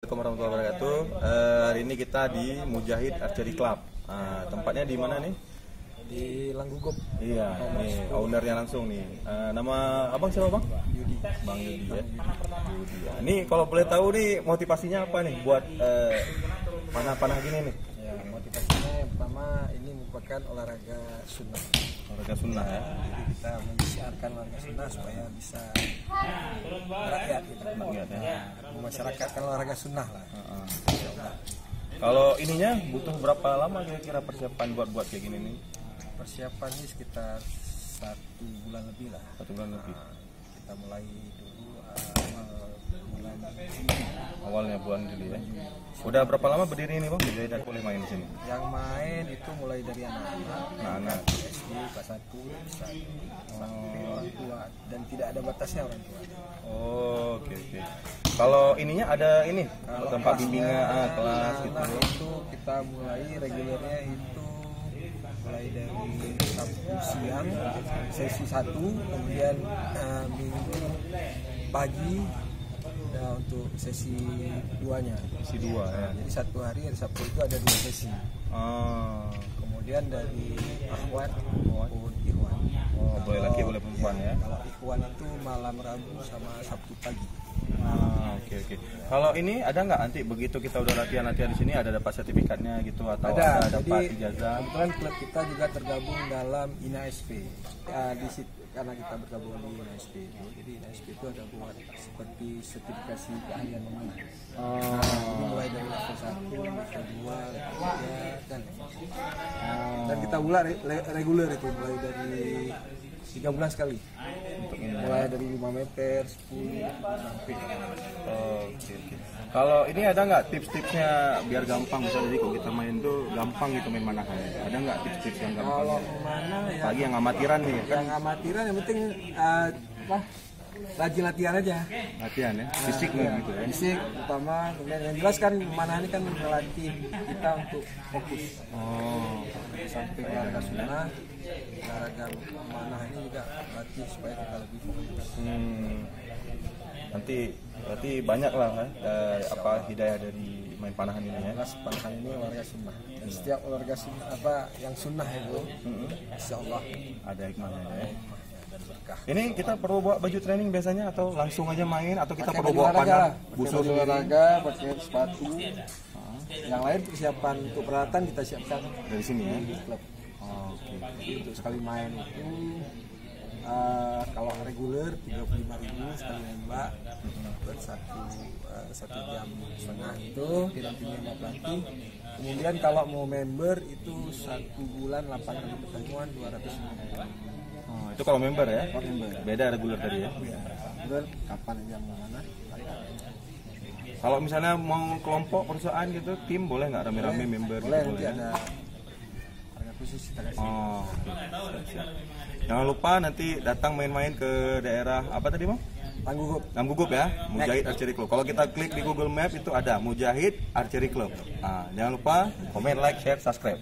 Assalamualaikum warahmatullahi wabarakatuh. Hari ini kita di Mujahid Archery Club. Tempatnya di mana nih? Di Langgugup. Iya, nih ownernya langsung nih. Nama abang siapa bang? Yudi. Bang Yudi ya. Yudi. Ya. Ini kalau boleh tahu nih motivasinya apa nih buat panah-panah gini nih? Ya, motivasinya yang pertama ini merupakan olahraga sunnah. Olahraga sunnah ya. Jadi kita menyiarkan olahraga sunnah supaya bisa rakyat gitu. Rakyat ya. Memasyarakatkan olahraga sunnah lah. Kalau ininya butuh berapa lama kira-kira persiapan buat kayak gini nih? Persiapannya sekitar 1 bulan lebih lah. 1 bulan lebih. Kita mulai dulu bulan Awalnya bulan Juli ya. Udah berapa lama berdiri ini bang? Jadi aku boleh main di sini. yang main itu mulai dari anak-anak, Anak. SD, kelas 1, sampai orang tua, dan tidak ada batasnya orang tua. Oh, oke. Kalau ininya ada ini tempat bimbingan kelas gitu. Itu kita mulai regulernya itu mulai dari Sabtu siang sesi 1, kemudian Minggu pagi untuk sesi 2-nya. Sesi 2 ya. Jadi satu hari Sabtu itu ada 2 sesi. Kemudian dari Akhwat maupun Ikhwan. Oh, boleh laki boleh perempuan ya. Kalau Ikhwan itu malam Rabu sama Sabtu pagi. Oke. Kalau ini ada nggak nanti begitu kita udah latihan di sini ada dapat sertifikatnya gitu atau ada dapat ijazah? Kebetulan klub kita juga tergabung dalam INASP. Di situ karena kita bergabung di INASP itu, jadi INASP itu ada buat seperti sertifikasi keahlian memanah. Jadi mulai dari level 1, level 2, level 3 dan level 4. Dan kita reguler itu mulai dari 3 bulan sekali. Mulai dari 5 meter, 10 sampai. Oke. Kalau ini ada nggak tips-tipsnya biar gampang bisa jadi kalau kita main tuh gampang gitu main manahannya? Ada nggak tips-tips yang gampang? Kalau mana ya? Pagi yang amatiran nih kan? Yang amatiran yang penting rajin latihan aja. Latihan ya, fisik gitu ya. Fisik utama, kemudian yang jelas kan mana ini kan melatih kita untuk fokus. Sampai olahraga sunnah, olahraga mana ini juga melatih supaya kita lebih fokus. Nanti berarti banyak lah hidayah dari main panahan ini ya. Jelas panahan ini olahraga sunnah. Dan setiap olahraga sunnah yang sunnah itu, insya Allah ada hikmahnya ya. Dan berkah. Ini kita perlu bawa baju training biasanya atau langsung aja main atau kita Pakai perlu baju bawa olahraga, panah pakai busur baju olahraga, pakai sepatu. Yang lain persiapan untuk peralatan kita siapkan dari sini ya. di klub. Oke. Jadi untuk sekali main itu kalau reguler 35.000 sekali nembak buat satu jam setengah itu didampingi sama pelatih. Kemudian kalau mau member itu 1 bulan 8 pertemuan 250. Itu kalau member ya? Kalau member. Beda reguler tadi ya? Reguler kapan aja mau mana? Kalau misalnya mau kelompok perusahaan gitu, tim boleh nggak rame-rame member? Boleh, gitu, nanti ya? ada harga khusus kita kasih. Oke. Siap. Jangan lupa nanti datang main-main ke daerah apa tadi bang? Langgugup ya, Mujahid Archery Club. Kalau kita klik di Google Map itu ada Mujahid Archery Club. Jangan lupa komen, like, share, subscribe.